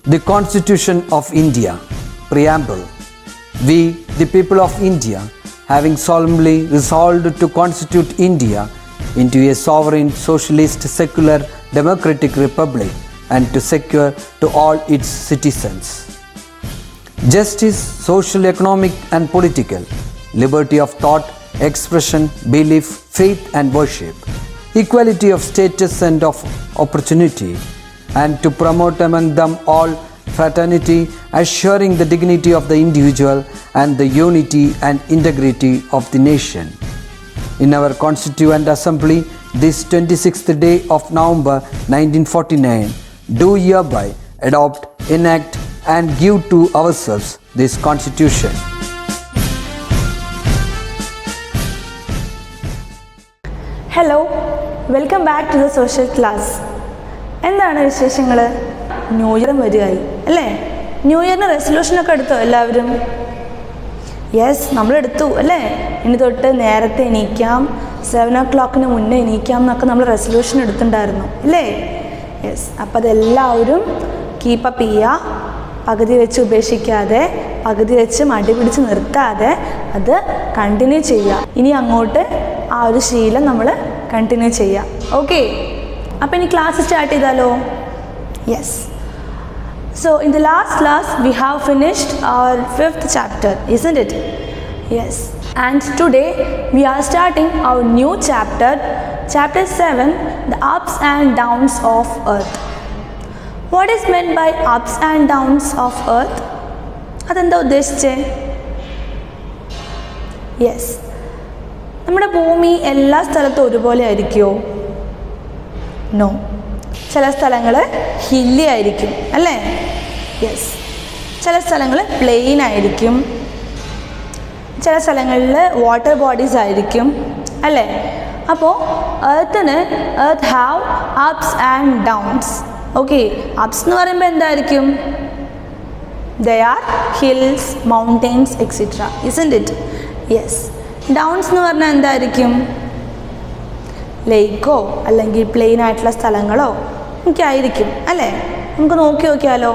The Constitution of India, Preamble. We, the people of India, having solemnly resolved to constitute India into a sovereign, socialist, secular, democratic republic and to secure to all its citizens justice, social, economic and political, liberty of thought, expression, belief, faith and worship, equality of status and of opportunity, and to promote among them all fraternity, assuring the dignity of the individual and the unity and integrity of the nation. In our Constituent Assembly, this 26th day of November 1949, do hereby adopt, enact and give to ourselves this Constitution. Hello, welcome back to the social class. എന്താണ് വിശേഷങ്ങൾ? New ഇയറും വരികയായി അല്ലേ? New ഇയറിന് റെസൊല്യൂഷനൊക്കെ എടുത്തോ എല്ലാവരും? Yes, നമ്മളെടുത്തു അല്ലേ? ഇനി തൊട്ട് നേരത്തെ എണീക്കാം, 7 o'clock മുന്നേ എണീക്കാം എന്നൊക്കെ നമ്മൾ റെസൊല്യൂഷൻ എടുത്തിട്ടുണ്ടായിരുന്നു അല്ലേ? യെസ്, അപ്പോൾ അതെല്ലാവരും കീപ്പപ്പ് ചെയ്യുക. പകുതി വെച്ച് ഉപേക്ഷിക്കാതെ, പകുതി വെച്ച് മടി പിടിച്ച് നിർത്താതെ അത് കണ്ടിന്യൂ ചെയ്യുക. ഇനി അങ്ങോട്ട് ആ ഒരു ശീലം നമ്മൾ കണ്ടിന്യൂ ചെയ്യാം. ഓക്കെ, അപ്പോൾ ഇനി ക്ലാസ് സ്റ്റാർട്ട് ചെയ്താലോ? Yes. So in the last class we have finished our 5th chapter, isn't it? Yes. And today we are starting our new chapter, chapter 7, the ups and downs of earth. What is meant by ups and downs of earth? അതെന്താ ഉദ്ദേശിച്ചേ? Yes, നമ്മുടെ ഭൂമി എല്ലാ സ്ഥലത്തും ഒരുപോലെ ആയിരിക്കുമോ? No. ചില സ്ഥലങ്ങൾ hilly ആയിരിക്കും അല്ലേ? യെസ്. ചില സ്ഥലങ്ങൾ പ്ലെയിൻ ആയിരിക്കും, ചില സ്ഥലങ്ങളിൽ വാട്ടർ ബോഡീസ് ആയിരിക്കും അല്ലേ? അപ്പോൾ earth have ups and downs. Okay, ups എന്ന് പറയുമ്പോൾ എന്തായിരിക്കും? They are hills, mountains etcetera, isn't it? Yes. Downs എന്ന് പറഞ്ഞാൽ എന്തായിരിക്കും? ലേക്കോ അല്ലെങ്കിൽ പ്ലെയിൻ ആയിട്ടുള്ള സ്ഥലങ്ങളോ ഒക്കെ ആയിരിക്കും അല്ലേ? നമുക്ക് നോക്കിയാലോ?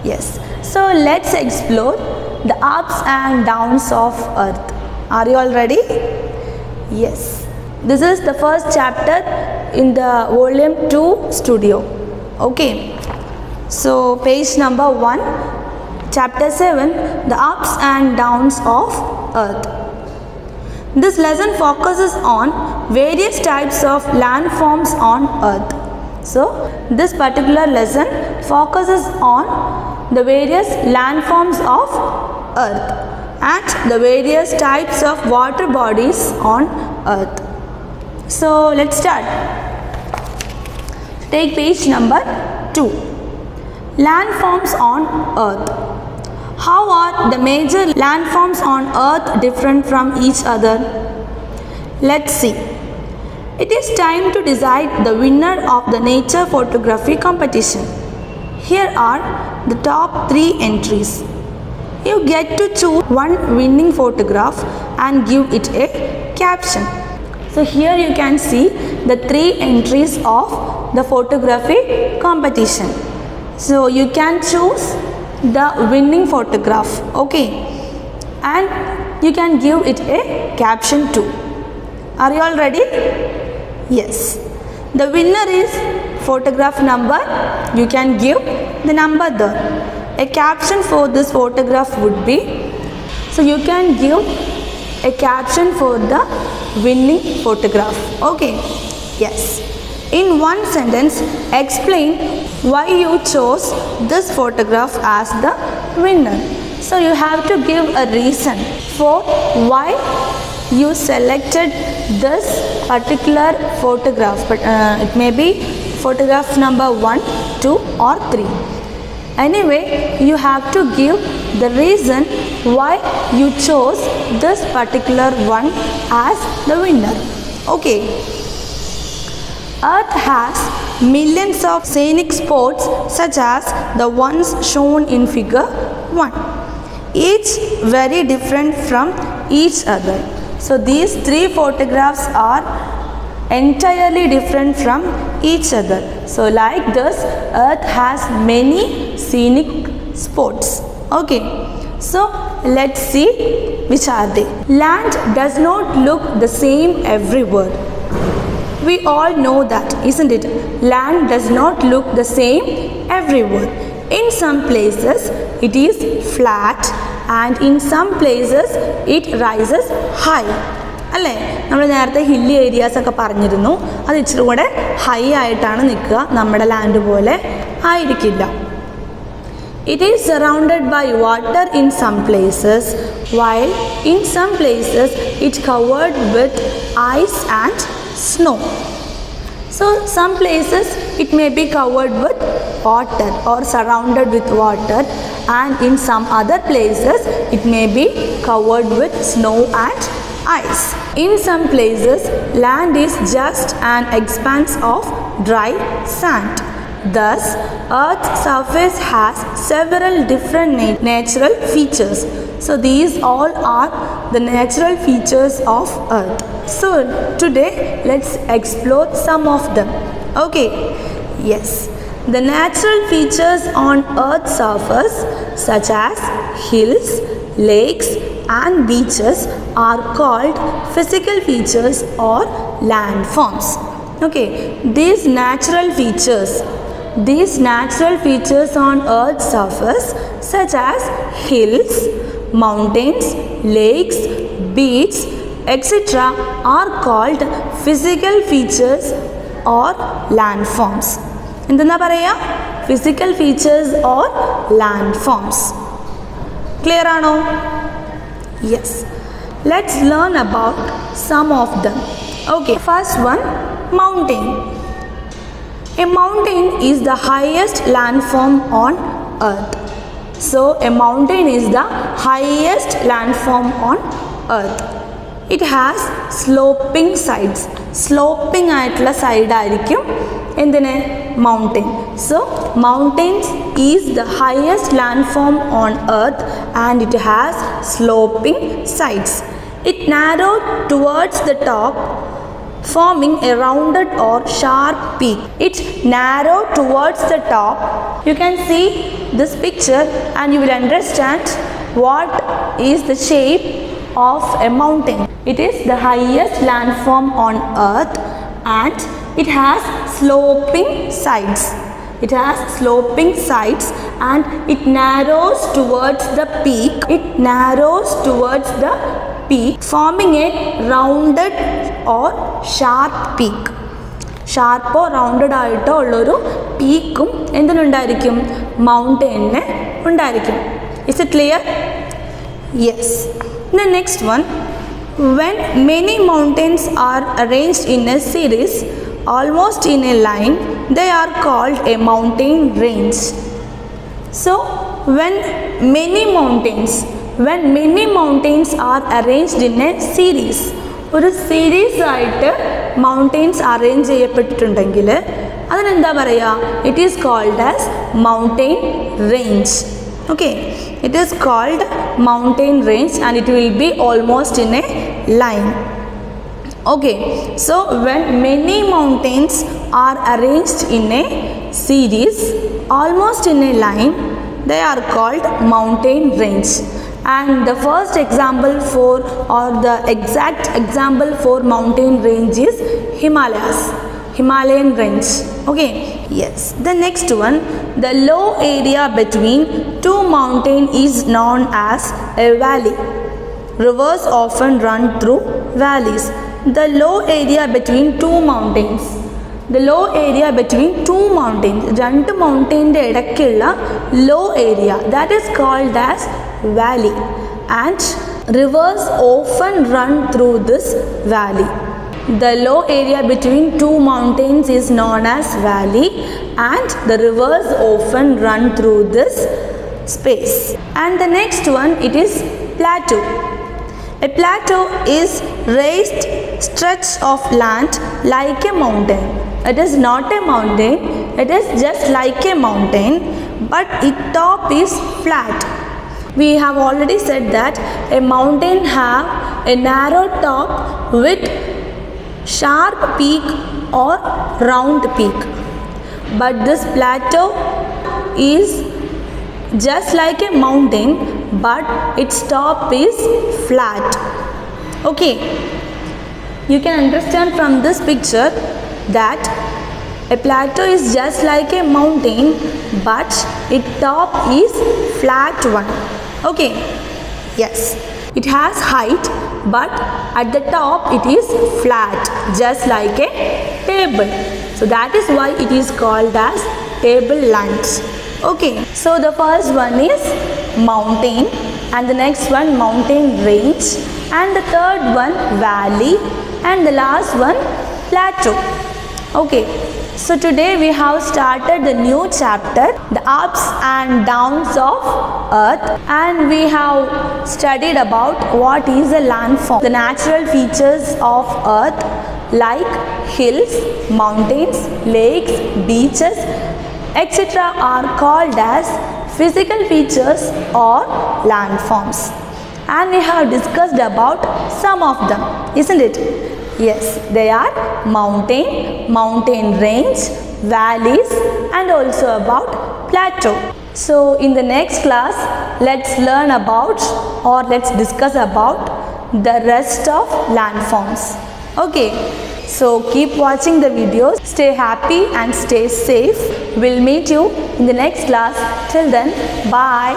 Yes. So let's explore the ups and downs of earth. Are you all ready? Yes. This is the first chapter in the volume 2 studio. Okay, so page number 1, chapter 7, the ups and downs of earth. This lesson focuses on various types of landforms on earth. So this particular lesson focuses on the various landforms of earth and the various types of water bodies on earth. So let's start. Take page number 2. Landforms on earth. How are the major landforms on earth different from each other? Let's see. It is time to decide the winner of the nature photography competition. Here are the top 3 entries. You get to choose one winning photograph and give it a caption. So here you can see the 3 entries of the photography competition. So you can choose the winning photograph, okay, and you can give it a caption too. Are you all ready? Yes. The winner is photograph number. You can give the number there. A caption for this photograph would be, so you can give a caption for the winning photograph. Okay. Yes. In one sentence, explain why you chose this photograph as the winner. So you have to give a reason for why you selected this particular photograph. But it may be photograph number 1, 2 or 3. Anyway, you have to give the reason why you chose this particular one as the winner. Okay. Earth has millions of scenic spots such as the ones shown in figure 1, each very different from each other. So these 3 photographs are entirely different from each other. So like this, earth has many scenic spots. Okay, so let's see which are they. Land does not look the same everywhere. We all know that, isn't it? Land does not look the same everywhere. In some places it is flat and in some places it rises high. അല്ലേ, നമ്മൾ നേരത്തെ hilly areas ഒക്കെ പറഞ്ഞിരുന്നു, അത് ഇച്ചിരി കൂടെ high ആയിട്ടാണ് നിൽക്കുക, നമ്മുടെ ലാൻഡ് പോലെ ആയിരിക്കില്ല. It is surrounded by water in some places, while in some places it covered with ice and snow. So some places it may be covered with water or surrounded with water, and in some other places it may be covered with snow and ice. In some places land is just an expanse of dry sand. Thus, Earth's surface has several different natural features. So these all are the natural features of Earth. So today let's explore some of them. Okay, yes. The natural features on Earth's surface such as hills, lakes and beaches are called physical features or landforms. Okay, these natural features on Earth's surface such as hills, mountains, lakes, beaches, etc. are called physical features or landforms. എന്തെന്നാ പറയുക? Physical features or landforms. Clear ആണോ? Yes. Let's learn about some of them. Okay, first one, mountain. A mountain is the highest landform on Earth. So a mountain is the highest landform on Earth. It has sloping sides. Sloping ആയിട്ടുള്ള side ആയിരിക്കും എന്തിന്? Mountain. So mountains is the highest landform on Earth and it has sloping sides. It narrowed towards the top, forming a rounded or sharp peak. It narrowed towards the top. You can see this picture and you will understand what is the shape of a mountain. It is the highest landform on Earth and it has sloping sides. It has sloping sides and it narrows towards the peak. It narrows towards the peak, forming a rounded or sharp peak. ഷാർപ്പോ rounded ആയിട്ടോ ഉള്ളൊരു പീക്കും എന്തിനുണ്ടായിരിക്കും? മൗണ്ടെയിന് ഉണ്ടായിരിക്കും. Is it clear? Yes. The next one, when many mountains are arranged in a series almost in a line, they are called a mountain range. So when many mountains are arranged in a series, ഒരു series ആയിട്ട് mountains arrange ചെയ്യപ്പെട്ടിട്ടുണ്ടെങ്കിൽ അതിനെന്താ പറയുക? It is called as mountain range. Okay, it is called mountain range and it will be almost in a line. Okay, so when many mountains are arranged in a series almost in a line, they are called mountain range. And the first example for or the exact example for mountain range is Himalayan range. Okay, yes. The next one, the low area between two mountains is known as a valley. Rivers often run through valleys. The low area between two mountains, രണ്ട് മൗണ്ടെയിൻ്റെ ഇടയ്ക്കുള്ള low area, that is called as valley, and rivers often run through this valley. The low area between two mountains is known as valley and the rivers often run through this space. And the next one, it is plateau. A plateau is raised stretch of land like a mountain. It is not a mountain, it is just like a mountain, but its top is flat. We have already said that a mountain have a narrow top with sharp peak or round peak. But this plateau is just like a mountain, but its top is flat. Okay, you can understand from this picture that a plateau is just like a mountain, but its top is flat one. Okay, yes, it has height, but at the top it is flat, just like a table. So that is why it is called as tablelands. Okay, so the first one is mountain, and the next one mountain range, and the third one valley, and the last one plateau. Okay, so today we have started the new chapter, the ups and downs of earth, and we have studied about what is a landform. The natural features of earth like hills, mountains, lakes, beaches, etc. are called as physical features or landforms, and we have discussed about some of them, isn't it? Yes, they are mountain, mountain range, valleys, and also about plateau. So in the next class, let's learn about or let's discuss about the rest of landforms. Okay, so keep watching the videos, stay happy and stay safe. We'll meet you in the next class. Till then, bye.